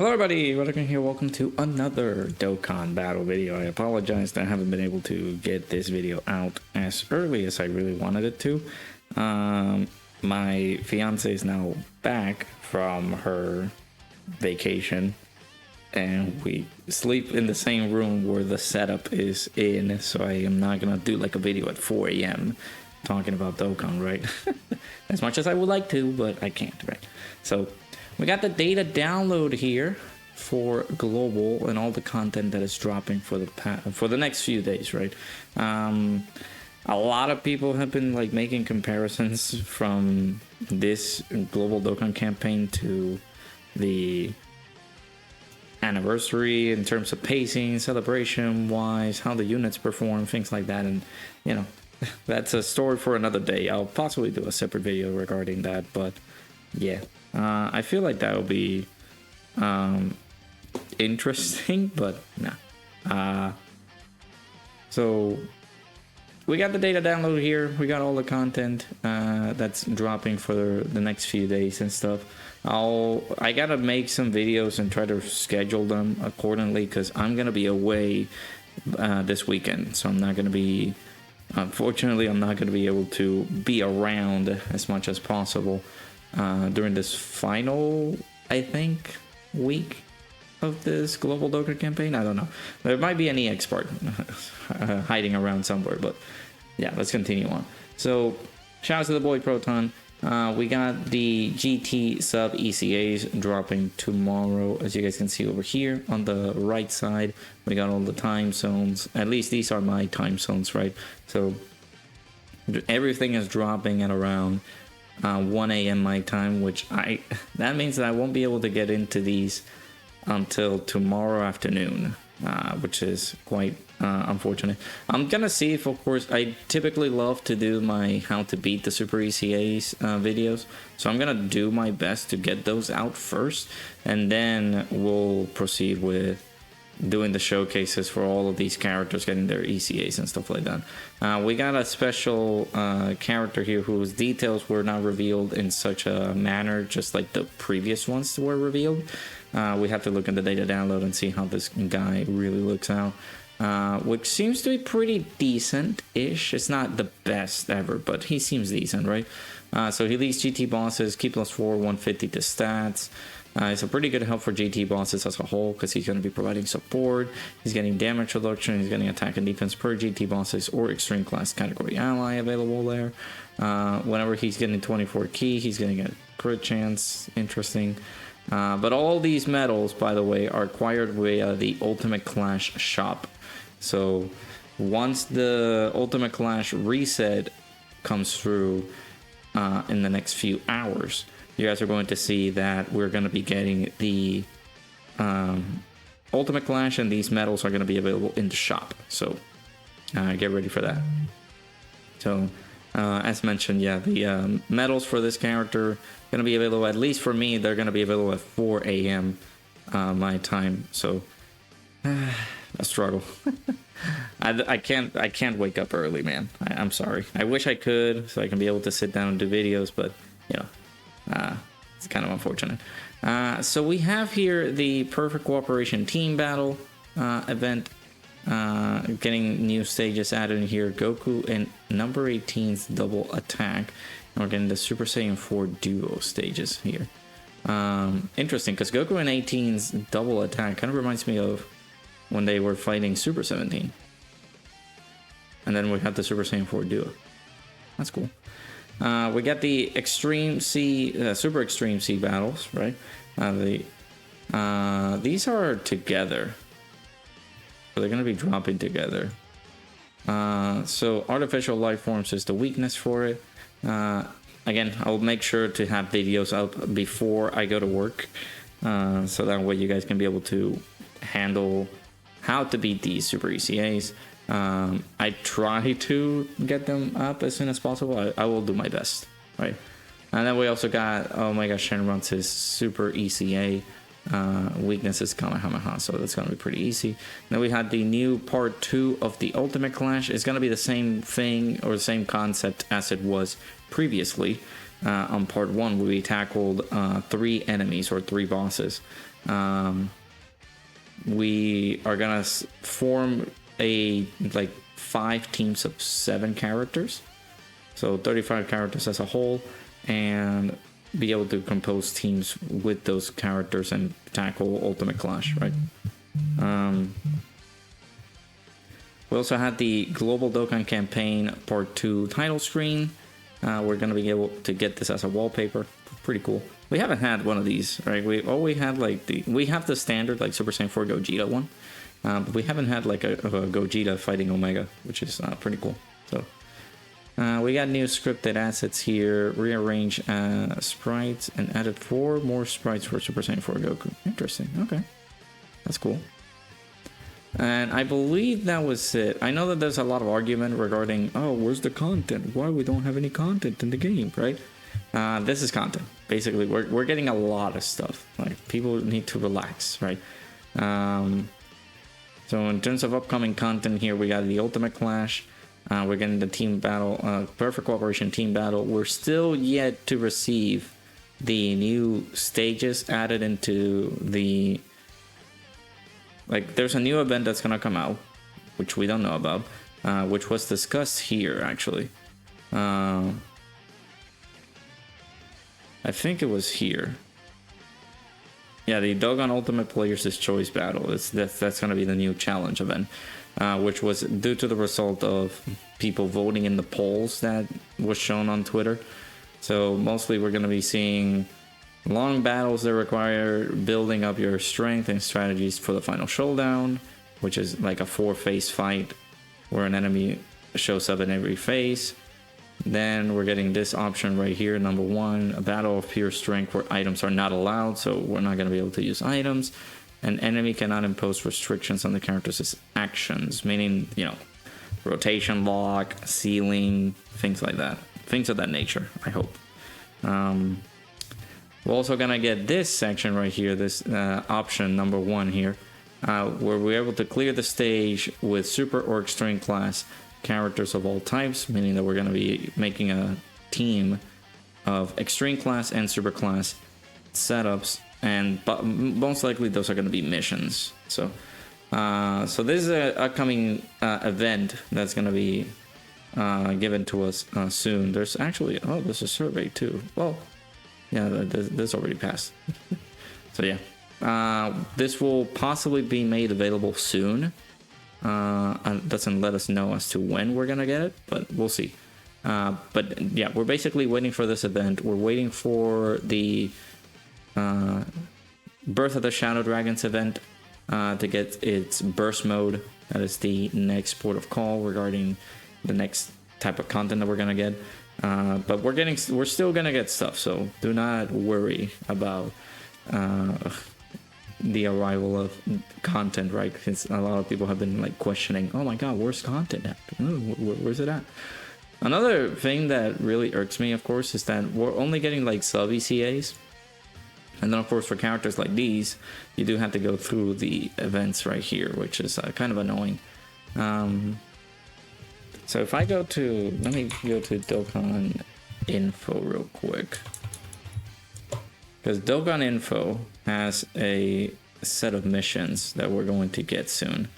Hello everybody, Dokkan here. Welcome to another Dokkan battle video. I apologize that I haven't been able to get this video out as early as I really wanted it to. My fiance is now back from her vacation and we sleep in the same room where the setup is in, so I am not gonna do like a video at 4 a.m. talking about Dokkan, right? As much as I would like to, but I can't, right? So we got the data download here for global and all the content that is dropping for the next few days, right? A lot of people have been like making comparisons from this global Dokkan campaign to the anniversary in terms of pacing, celebration wise, how the units perform, things like that, and you know, that's a story for another day. I'll possibly do a separate video regarding that, but yeah. I feel like that will be interesting, but nah. So we got the data download here. We got all the content that's dropping for the next few days and stuff. I gotta make some videos and try to schedule them accordingly because I'm gonna be away this weekend, so I'm not gonna be. Unfortunately, I'm not gonna be able to be around as much as possible during this final, I think, week of this global Dokkan campaign. I don't know. There might be an EX part hiding around somewhere, but yeah, let's continue on. So, shout out to the boy Proton. We got the GT sub ECAs dropping tomorrow, as you guys can see over here on the right side. We got all the time zones. At least these are my time zones, right? So everything is dropping at around 1 a.m. my time, which that means that I won't be able to get into these until tomorrow afternoon, which is quite unfortunate. I'm gonna see if, of course, I typically love to do my how to beat the Super ECAs videos, so I'm gonna do my best to get those out first, and then we'll proceed with doing the showcases for all of these characters, getting their ECAs and stuff like that. We got a special character here whose details were not revealed in such a manner, just like the previous ones were revealed. We have to look at the data download and see how this guy really looks out, which seems to be pretty decent-ish. It's not the best ever, but he seems decent, right? So he leads GT bosses, key +4, 150 to stats. It's a pretty good help for GT bosses as a whole because he's going to be providing support, he's getting damage reduction, he's getting attack and defense per GT bosses or extreme class category ally available there. Whenever he's getting 24 key, he's going to get crit chance. Interesting. But all these medals, by the way, are acquired via the Ultimate Clash shop. So once the Ultimate Clash reset comes through in the next few hours, you guys are going to see that we're going to be getting the Ultimate Clash, and these medals are going to be available in the shop. So get ready for that. So as mentioned, yeah, the medals for this character are going to be available, at least for me, they're going to be available at 4 a.m. My time. So a struggle. I can't wake up early, man. I'm sorry. I wish I could, so I can be able to sit down and do videos, but you know, it's kind of unfortunate. So we have here the Perfect Cooperation Team Battle event, getting new stages added in here. Goku and number 18's double attack, and we're getting the Super Saiyan 4 duo stages here. Interesting, because Goku and 18's double attack kind of reminds me of when they were fighting Super 17, and then we have the Super Saiyan 4 duo. That's cool. We got the Extreme C, Super Extreme C battles, right? These are together, so they're going to be dropping together. So Artificial Life Forms is the weakness for it. Again, I'll make sure to have videos out before I go to work, so that way you guys can be able to handle how to beat these Super ECAs. I try to get them up as soon as possible. I will do my best, right? And then we also got Omega Shenron's Super ECA. Weakness is Kamehameha, so that's going to be pretty easy. Then we had the new part 2 of the Ultimate Clash. It's going to be the same thing or the same concept as it was previously. On part 1, we tackled 3 enemies or 3 bosses. We are gonna form a like 5 teams of 7 characters, so 35 characters as a whole, and be able to compose teams with those characters and tackle Ultimate Clash, right? We also had the Global Dokkan Campaign Part 2 title screen. We're going to be able to get this as a wallpaper. Pretty cool. We haven't had one of these, right? We have the standard like Super Saiyan 4 Gogeta one, but we haven't had like a Gogeta fighting Omega, which is pretty cool. So we got new scripted assets here, rearrange sprites, and added 4 more sprites for Super Saiyan 4 Goku. Interesting. Okay, that's cool. And I believe that was it. I know that there's a lot of argument regarding, oh, where's the content? Why we don't have any content in the game, right? This is content. Basically, we're getting a lot of stuff. Like, people need to relax, right? So in terms of upcoming content here, we got the Ultimate Clash. We're getting the team battle, Perfect Cooperation team battle. We're still yet to receive the new stages added into the... Like, there's a new event that's gonna come out, which we don't know about, which was discussed here, actually. I think it was here. Yeah, the Dokkan Ultimate Players' Choice Battle. That's gonna be the new challenge event, which was due to the result of people voting in the polls that was shown on Twitter. So mostly we're gonna be seeing long battles that require building up your strength and strategies for the final showdown, which is like a 4-phase fight where an enemy shows up in every phase. Then we're getting this option right here, number 1, a battle of pure strength where items are not allowed, so we're not going to be able to use items. An enemy cannot impose restrictions on the character's actions, meaning, you know, rotation lock, sealing, things like that. Things of that nature, I hope. We're also gonna get this section right here, this option number 1 here, where we're able to clear the stage with super or extreme class characters of all types, meaning that we're gonna be making a team of extreme class and super class setups, but most likely those are gonna be missions. So this is a upcoming event that's gonna be given to us soon. There's actually, there's a survey too. Well, yeah, this already passed. So yeah, this will possibly be made available soon. It doesn't let us know as to when we're gonna get it, but we'll see. But yeah, we're basically waiting for this event. We're waiting for the Birth of the Shadow Dragons event to get its burst mode. That is the next port of call regarding the next type of content that we're gonna get. But we're still gonna get stuff, so do not worry about the arrival of content, right? Because a lot of people have been like questioning, oh my god, where's content at? Where's it at? Another thing that really irks me, of course, is that we're only getting like sub ECAs, and then of course for characters like these, you do have to go through the events right here, which is kind of annoying. So if I go to, let me go to Dokkan Info real quick. Because Dokkan Info has a set of missions that we're going to get soon.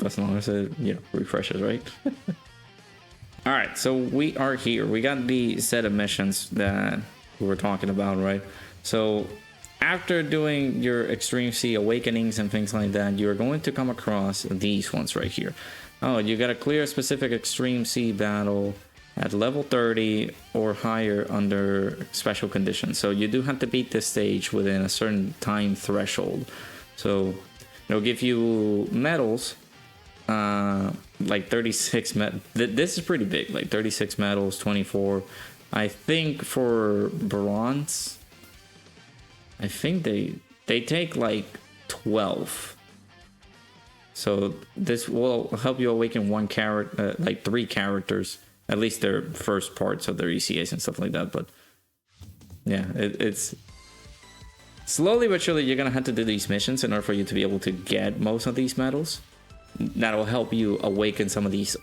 As long as it, refreshes, right? Alright, so we are here. We got the set of missions that we were talking about, right? So after doing your Extreme C Awakenings and things like that, you're going to come across these ones right here. Oh, you gotta clear a specific Extreme C battle at level 30 or higher under special conditions. So you do have to beat this stage within a certain time threshold. So it'll give you medals, like 36 this is pretty big, like 36 medals, 24. I think for bronze, I think they take like 12. So this will help you awaken one character, like 3 characters, at least their first parts of their ECAs and stuff like that. But yeah, it's slowly but surely you're gonna have to do these missions in order for you to be able to get most of these medals. That will help you awaken some of these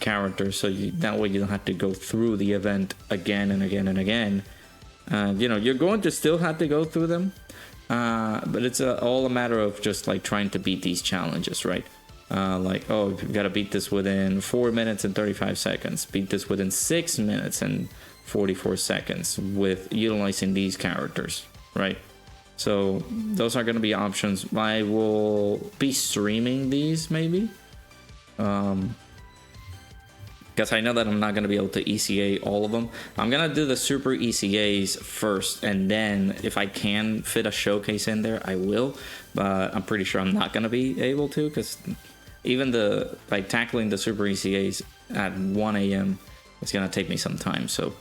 characters, so that way you don't have to go through the event again and again and again You know, you're going to still have to go through them, but it's all a matter of just like trying to beat these challenges, right? Like, oh, you gotta beat this within 4 minutes and 35 seconds, beat this within 6 minutes and 44 seconds with utilizing these characters, right? So those are gonna be options. I will be streaming these maybe, because I know that I'm not going to be able to ECA all of them. I'm going to do the super ECAs first, and then if I can fit a showcase in there, I will. But I'm pretty sure I'm not going to be able to, because even like tackling the super ECAs at 1 a.m. it's going to take me some time. So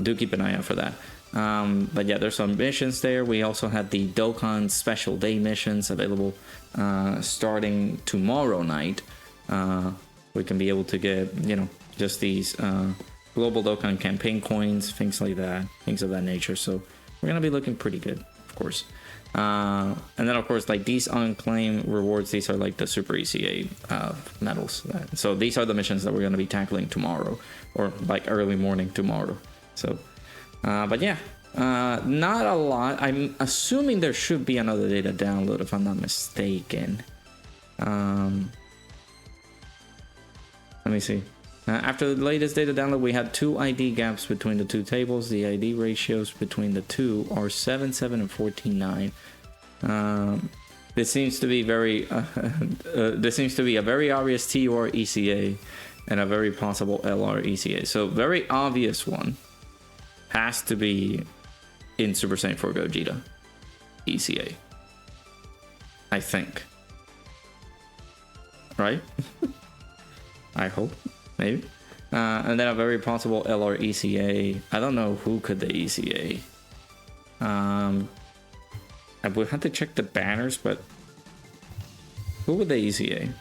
do keep an eye out for that. But yeah, there's some missions there. We also had the Dokkan special day missions available starting tomorrow night. We can be able to get, you know, just these global Dokkan campaign coins, things like that, things of that nature. So we're gonna be looking pretty good, of course. And then of course, like these unclaimed rewards, these are like the super ECA medals. So these are the missions that we're gonna be tackling tomorrow, or like early morning tomorrow. So, but yeah, not a lot. I'm assuming there should be another data download if I'm not mistaken. Let me see. After the latest data download, we had 2 ID gaps between the 2 tables. The ID ratios between the 2 are 7.7 and 14.9. This seems to be this seems to be a very obvious TUR ECA and a very possible LR ECA. So very obvious one has to be in Super Saiyan 4 Gogeta ECA, I think. Right? I hope, maybe. And then a very possible LR ECA. I don't know who could the ECA. I would have to check the banners, but who would the ECA?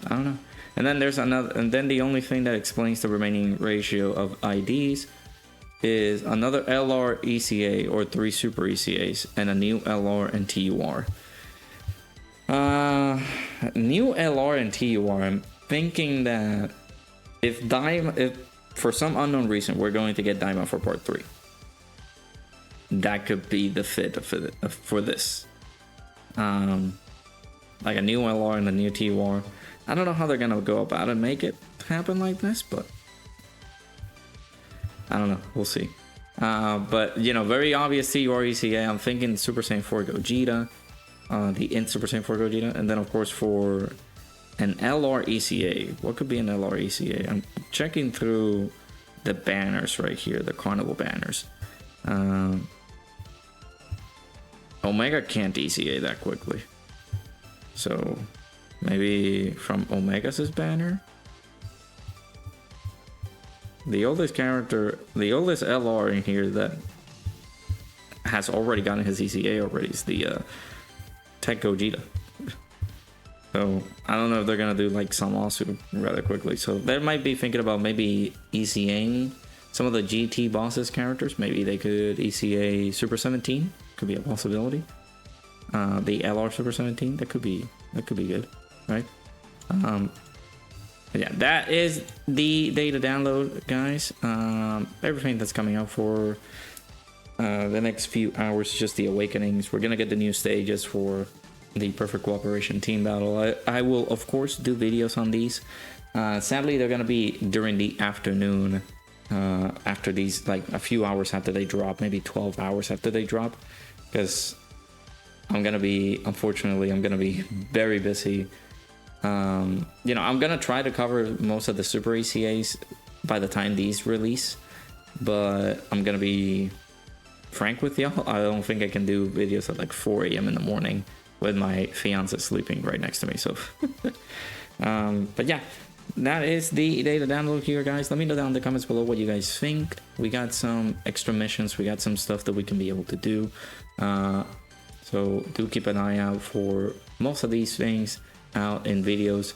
I don't know. And then there's another, and then the only thing that explains the remaining ratio of IDs is another LR ECA or 3 super ECAs and a new LR and TUR. New LR and TUR, I'm thinking that if for some unknown reason we're going to get Diamond for part 3, that could be the fit for this. Like a new LR and a new TUR. I don't know how they're gonna go about it and make it happen like this, but I don't know, we'll see. But you know, very obvious TUR ECA. I'm thinking Super Saiyan 4 Gogeta, the Super Saiyan 4 Gogeta, and then of course for an LR ECA. What could be an LR ECA? I'm checking through the banners right here, the carnival banners. Omega can't ECA that quickly, so maybe from Omega's banner. The oldest character, the oldest LR in here that has already gotten his ECA already is the Tech Gogeta. So I don't know if they're gonna do like some lawsuit rather quickly. So they might be thinking about maybe ECAing some of the GT bosses characters. Maybe they could ECA Super 17. Could be a possibility. The LR Super 17. That could be good, right? Yeah, that is the data download, guys. Everything that's coming out for the next few hours, just the awakenings. We're gonna get the new stages for the Perfect Cooperation team battle. I will of course do videos on these. Sadly, they're gonna be during the afternoon, after these, like a few hours after they drop, maybe 12 hours after they drop, because unfortunately I'm gonna be very busy. You know, I'm gonna try to cover most of the super ECAs by the time these release, but I'm gonna be frank with y'all, I don't think I can do videos at like 4 a.m. in the morning with my fiance sleeping right next to me. So but yeah, that is the data download here, guys. Let me know down in the comments below what you guys think. We got some extra missions, we got some stuff that we can be able to do, so do keep an eye out for most of these things out in videos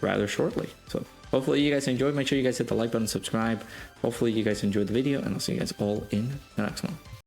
rather shortly. So hopefully you guys enjoyed. Make sure you guys hit the like button, subscribe. Hopefully you guys enjoyed the video, and I'll see you guys all in the next one.